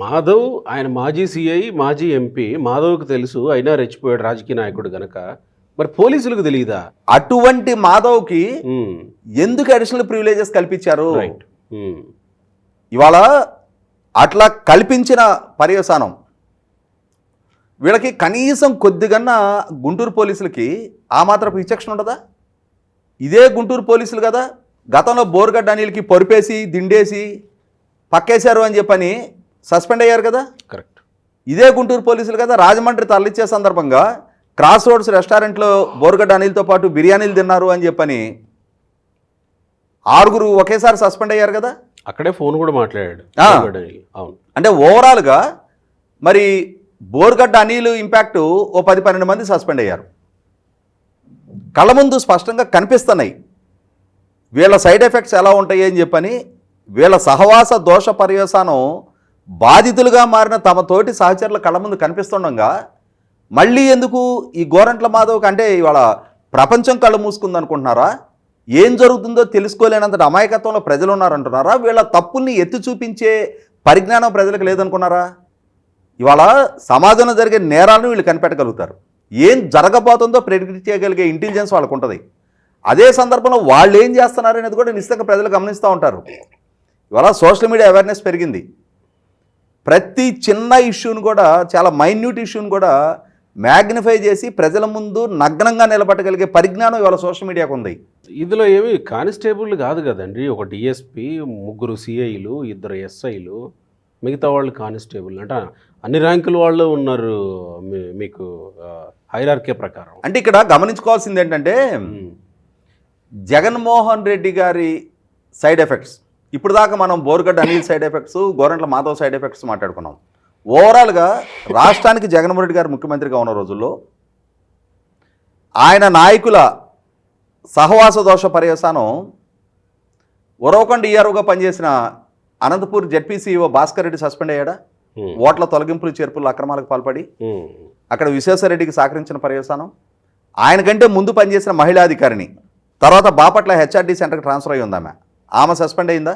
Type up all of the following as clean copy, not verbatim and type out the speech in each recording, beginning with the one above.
మాధవ్ ఆయన మాజీ సిఐ, మాజీ ఎంపీ. మాధవ్కి తెలుసు, అయినా రెచ్చిపోయాడు రాజకీయ నాయకుడు గనక. మరి పోలీసులకు తెలియదా? అటువంటి మాధవ్కి ఎందుకు అడిషనల్ ప్రివిలేజెస్ కల్పించారు? ఇవాళ అట్లా కల్పించిన పర్యవసానం వీళ్ళకి కనీసం కొద్దిగన్నా గుంటూరు పోలీసులకి ఆ మాత్రపు విచక్షణ ఉండదా? ఇదే గుంటూరు పోలీసులు కదా గతంలో బోర్గడ్డ అనిల్కి పొరిపేసి దిండేసి పక్కేశారు అని చెప్పని సస్పెండ్ అయ్యారు కదా. కరెక్ట్. ఇదే గుంటూరు పోలీసులు కదా రాజమండ్రి తరలిచ్చే సందర్భంగా క్రాస్ రోడ్స్ రెస్టారెంట్లో బోర్గడ్డ అనిల్తో పాటు బిర్యానీలు తిన్నారు అని చెప్పని 6 ఒకేసారి సస్పెండ్ అయ్యారు కదా. అక్కడే ఫోన్ కూడా మాట్లాడాడు. అవును. అంటే ఓవరాల్గా మరి బోర్గడ్డ అనిల్ ఇంపాక్ట్ ఓ 10-12 మంది సస్పెండ్ అయ్యారు. కళ్ళ ముందు స్పష్టంగా కనిపిస్తున్నాయి వీళ్ళ సైడ్ ఎఫెక్ట్స్ ఎలా ఉంటాయి అని చెప్పని. వీళ్ళ సహవాస దోష పర్యవసానం బాధితులుగా మారిన తమ తోటి సహచరుల కళ్ళ ముందు కనిపిస్తుండగా మళ్ళీ ఎందుకు ఈ గోరంట్ల మాధవ్ అంటే ఇవాళ ప్రపంచం కళ్ళు మూసుకుంది అనుకుంటున్నారా? ఏం జరుగుతుందో తెలుసుకోలేనంతటి అమాయకత్వంలో ప్రజలు ఉన్నారంటున్నారా? వీళ్ళ తప్పుల్ని ఎత్తి చూపించే పరిజ్ఞానం ప్రజలకు లేదనుకున్నారా? ఇవాళ సమాజంలో జరిగే నేరాలను వీళ్ళు కనిపెట్టగలుగుతారు. ఏం జరగబోతుందో ప్రెడిక్ట్ చేయగలిగే ఇంటెలిజెన్స్ వాళ్ళకు ఉంటుంది. అదే సందర్భంలో వాళ్ళు ఏం చేస్తున్నారు అనేది కూడా నిశ్చితంగా ప్రజలు గమనిస్తూ ఉంటారు. ఇవాళ సోషల్ మీడియా అవేర్నెస్ పెరిగింది. ప్రతి చిన్న ఇష్యూని కూడా, చాలా మైన్యూట్ ఇష్యూని కూడా మ్యాగ్నిఫై చేసి ప్రజల ముందు నగ్నంగా నిలబట్టగలిగే పరిజ్ఞానం ఇవాళ సోషల్ మీడియాకు ఉంది. ఇందులో ఏమి కానిస్టేబుల్ కాదు కదండి. ఒక డిఎస్పీ, 3 సిఐలు, 2 ఎస్ఐలు, మిగతా వాళ్ళు కానిస్టేబుల్. అంటే అన్ని ర్యాంకుల వాళ్ళు ఉన్నారు మీకు హైరార్కీ ప్రకారం. అంటే ఇక్కడ గమనించుకోవాల్సింది ఏంటంటే జగన్మోహన్ రెడ్డి గారి సైడ్ ఎఫెక్ట్స్, ఇప్పుడు దాకా మనం Borugadda Anil side effects, Gorantla Madhav side effects మాట్లాడుకున్నాం. ఓవరాల్గా రాష్ట్రానికి జగన్మోహన్ రెడ్డి గారు ముఖ్యమంత్రిగా ఉన్న రోజుల్లో ఆయన నాయకుల సహవాస దోష పర్యవసానం ఉరవకొండ ఈఆర్ఓగా పనిచేసిన అనంతపూర్ జెడ్పీసీఓ భాస్కర్ రెడ్డి సస్పెండ్ అయ్యాడా? ఓట్ల తొలగింపులు చేర్పులు అక్రమాలకు పాల్పడి అక్కడ విశ్వేశ్వరరెడ్డికి సహకరించిన పర్యవసానం. ఆయన కంటే ముందు పనిచేసిన మహిళాధికారిని తర్వాత బాపట్ల హెచ్ఆర్డీ సెంటర్కి ట్రాన్స్ఫర్ అయ్యి ఉందామె, ఆమె సస్పెండ్ అయిందా?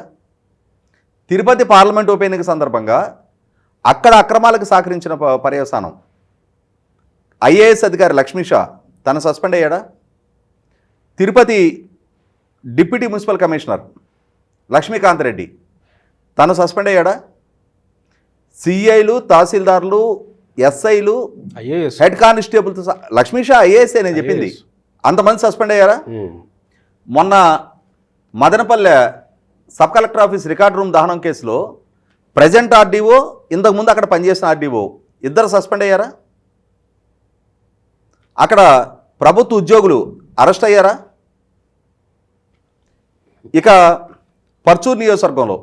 తిరుపతి పార్లమెంట్ ఉప ఎన్నిక సందర్భంగా అక్కడ అక్రమాలకు సహకరించిన పర్యవసానం ఐఏఎస్ అధికారి లక్ష్మీషా తను సస్పెండ్ అయ్యాడా? Tirupati deputy municipal commissioner Lakshmikanth Reddy తను సస్పెండ్ అయ్యాడా? సిఐలు, తహసీల్దార్లు, ఎస్ఐలు, హెడ్ కానిస్టేబుల్తో లక్ష్మీషా ఐఏఎస్ నేను చెప్పింది, అంతమంది సస్పెండ్ అయ్యారా? మొన్న Madanapalle sub collector office record room దహనం కేసులో ప్రజెంట్ ఆర్డీఓ, ఇంతకుముందు అక్కడ పనిచేసిన ఆర్డీఓ 2 సస్పెండ్ అయ్యారా? అక్కడ ప్రభుత్వ ఉద్యోగులు అరెస్ట్ అయ్యారా? ఇక పర్చూరు నియోజకవర్గంలో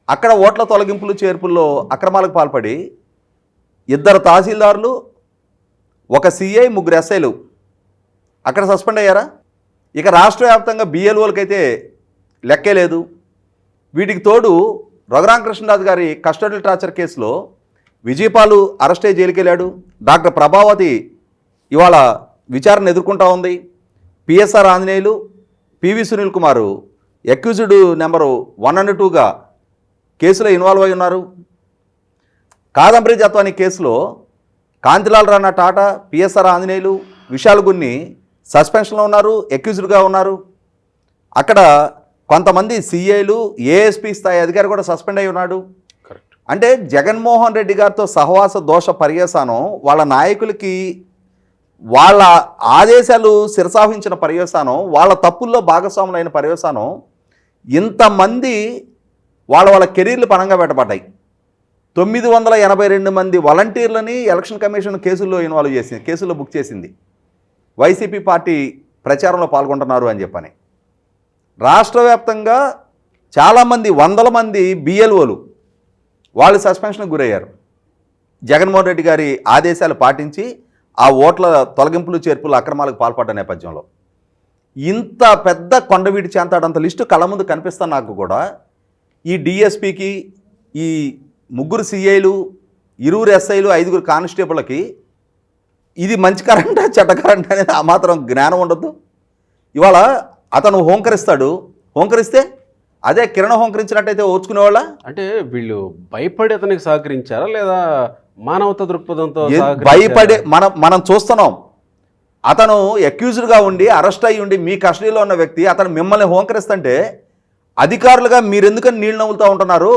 అక్కడ ఓట్ల తొలగింపులు చేర్పుల్లో అక్రమాలకు పాల్పడి 2 తహసీల్దారులు, 1 సిఐ, 3 ఎస్ఐలు అక్కడ సస్పెండ్ అయ్యారా? ఇక రాష్ట్ర వ్యాప్తంగా బిఎల్ఓలకైతే లెక్కే లేదు. వీటికి తోడు రఘురామకృష్ణరాజు గారి కస్టడీ టార్చర్ కేసులో విజయపాలు అరెస్ట్ అయ్యి జైలుకి వెళ్ళాడు. డాక్టర్ ప్రభావతి ఇవాళ విచారణ ఎదుర్కొంటా ఉంది. PSR Anjaneyulu, PV Sunil Kumar accused number 1 and 2గా కేసులో ఇన్వాల్వ్ అయి ఉన్నారు. కాదంబరి జత్వాని కేసులో కాంతిలాల్ రాణా టాటా, పిఎస్ఆర్ ఆంజనేయులు, విశాల్ గున్ని సస్పెన్షన్లో ఉన్నారు, అక్యూజ్డ్గా ఉన్నారు. అక్కడ కొంతమంది సిఐలు, ఏఎస్పీ స్థాయి అధికారి కూడా సస్పెండ్ అయి ఉన్నాడు. అంటే జగన్మోహన్ రెడ్డి గారితో సహవాస దోష పర్యవసానం, వాళ్ళ నాయకులకి వాళ్ళ ఆదేశాలు శిరసాహించిన పర్యవసానం, వాళ్ళ తప్పుల్లో భాగస్వాములైన పర్యవసానం, ఇంతమంది వాళ్ళ కెరీర్లు పణంగా పెట్టబడ్డాయి. 982 మంది వాలంటీర్లని ఎలక్షన్ కమిషన్ కేసుల్లో ఇన్వాల్వ్ చేసింది, కేసుల్లో బుక్ చేసింది. వైసీపీ పార్టీ ప్రచారంలో పాల్గొంటున్నారు అని చెప్పని రాష్ట్ర వ్యాప్తంగా చాలామంది 100 మంది బిఎల్ఓలు వాళ్ళు సస్పెన్షన్కి గురయ్యారు. జగన్మోహన్ రెడ్డి గారి ఆదేశాలు పాటించి ఆ ఓట్ల తొలగింపులు చేర్పులు అక్రమాలకు పాల్పడ్డ నేపథ్యంలో ఇంత పెద్ద కొండవీటి చేంతాడంత లిస్టు కళ్ళ ముందు కనిపిస్తాను. నాకు కూడా ఈ డిఎస్పీకి, ఈ 3 సిఐలు, 2 ఎస్ఐలు, 5 కానిస్టేబుళ్ళకి ఇది మంచి కరెంటా చెడ్డ కరెంట్ అనేది ఆ మాత్రం జ్ఞానం ఉండద్దు. ఇవాళ అతను హోంకరిస్తాడు, హోంకరిస్తే అదే కిరణ్ హోంకరించినట్టయితే ఓర్చుకునేవాళ్ళ అంటే వీళ్ళు భయపడి అతనికి సహకరించారా లేదా మానవత దృక్పథంతో భయపడే మనం చూస్తున్నాం. అతను అక్యూజ్డ్గా ఉండి అరెస్ట్ అయ్యి ఉండి మీ కస్టడీలో ఉన్న వ్యక్తి అతను మిమ్మల్ని హోంకరిస్తుంటే అధికారులుగా మీరెందుకని నీళ్ళు నవ్వులుతూ ఉంటున్నారు?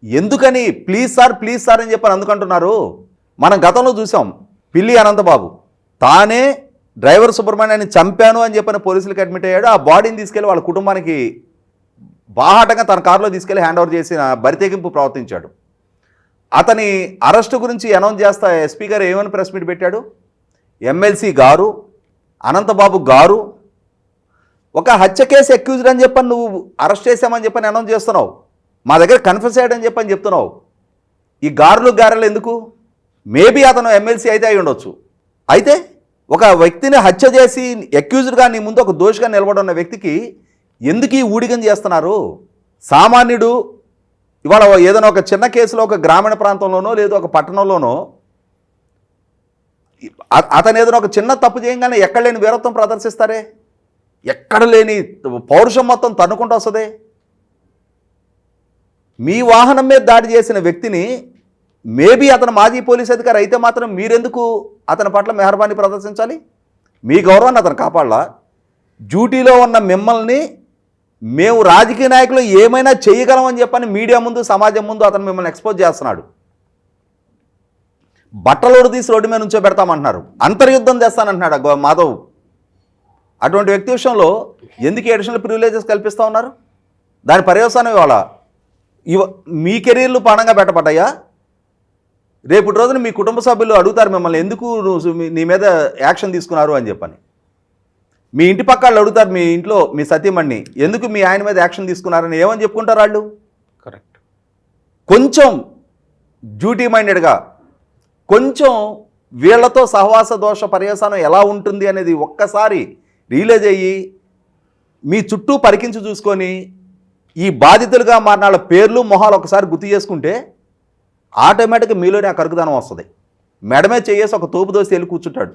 ఎందుకని ప్లీజ్ సార్ అని చెప్పని అందుకంటున్నారు? మనం గతంలో చూసాం, పిల్లి అనంతబాబు తానే డ్రైవర్ సుబ్రహ్మణ్యాన్ని చంపాను అని చెప్పని పోలీసులకు అడ్మిట్ అయ్యాడు. ఆ బాడీని తీసుకెళ్ళి వాళ్ళ కుటుంబానికి బాహాటంగా తన కారులో తీసుకెళ్లి హ్యాండ్ ఓవర్ చేసిన బరితెగింపు ప్రవర్తించాడు. అతని అరెస్టు గురించి అనౌన్స్ చేస్తా ఎస్పీ గారు ఏమని ప్రెస్ మీట్ పెట్టాడు? ఎమ్మెల్సీ గారు, అనంతబాబు గారు ఒక హత్య కేసు అక్యూజ్డ్ అని చెప్పని నువ్వు అరెస్ట్ చేసామని చెప్పని అనౌన్స్ చేస్తున్నావు, మా దగ్గర కన్ఫెస్ అయ్యాడని చెప్పని చెప్తున్నావు. ఈ గారెలు ఎందుకు? మేబీ అతను ఎమ్మెల్సీ అయితే అయి ఉండొచ్చు. అయితే ఒక వ్యక్తిని హత్య చేసి అక్యూజ్డ్గా నీ ముందు ఒక దోషిగా నిలబడున్న వ్యక్తికి ఎందుకు ఈ ఊడిగం చేస్తున్నారు? సామాన్యుడు ఇవాళ ఏదైనా ఒక చిన్న కేసులో ఒక గ్రామీణ ప్రాంతంలోనో లేదా ఒక పట్టణంలోనో అతను ఏదైనా ఒక చిన్న తప్పు చేయగానే ఎక్కడ లేని వీరత్వం ప్రదర్శిస్తారే, ఎక్కడ లేని పౌరుషం మొత్తం తన్నుకుంటూ వస్తుంది. మీ వాహనం మీద దాడి చేసిన వ్యక్తిని మేబీ అతను మాజీ పోలీస్ అధికారి అయితే మాత్రం మీరెందుకు అతని పట్ల మెహర్బానీ ప్రదర్శించాలి? మీ గౌరవాన్ని అతను కాపాడాలా? డ్యూటీలో ఉన్న మిమ్మల్ని మేము రాజకీయ నాయకులు ఏమైనా చేయగలమని చెప్పని మీడియా ముందు సమాజం ముందు అతను మిమ్మల్ని ఎక్స్పోజ్ చేస్తున్నాడు. బట్టలోడు తీసి రోడ్డు మీద నుంచో పెడతామంటున్నారు, అంతర్యుద్ధం చేస్తానంటున్నాడు మాధవ్. అటువంటి వ్యక్తి విషయంలో ఎందుకు అడిషనల్ ప్రివిలేజెస్ కల్పిస్తూ ఉన్నారు? దాని పర్యవసానం మీ కెరీర్లు పణంగా పెట్టబడ్డాయా? రేపటి రోజున మీ కుటుంబ సభ్యులు అడుగుతారు మిమ్మల్ని, ఎందుకు నీ మీద యాక్షన్ తీసుకున్నారు అని చెప్పని. మీ ఇంటి పక్క వాళ్ళు అడుగుతారు, మీ ఇంట్లో మీ సతీమణ్ణి, ఎందుకు మీ ఆయన మీద యాక్షన్ తీసుకున్నారని ఏమని చెప్పుకుంటారు వాళ్ళు? కరెక్ట్. కొంచెం డ్యూటీ మైండెడ్గా, కొంచెం వీళ్లతో సహవాస దోష పర్యవసానం ఎలా ఉంటుంది అనేది ఒక్కసారి రియలైజ్ అయ్యి మీ చుట్టూ పరికించి చూసుకొని ఈ బాధితులుగా మారిన వాళ్ళ పేర్లు మొహాలు ఒకసారి గుర్తు చేసుకుంటే ఆటోమేటిక్గా మీలోనే ఆ కరుకుదనం వస్తుంది. మెడమే చేసి ఒక తోపు దోసి వెళ్ళి కూర్చుంటాడు.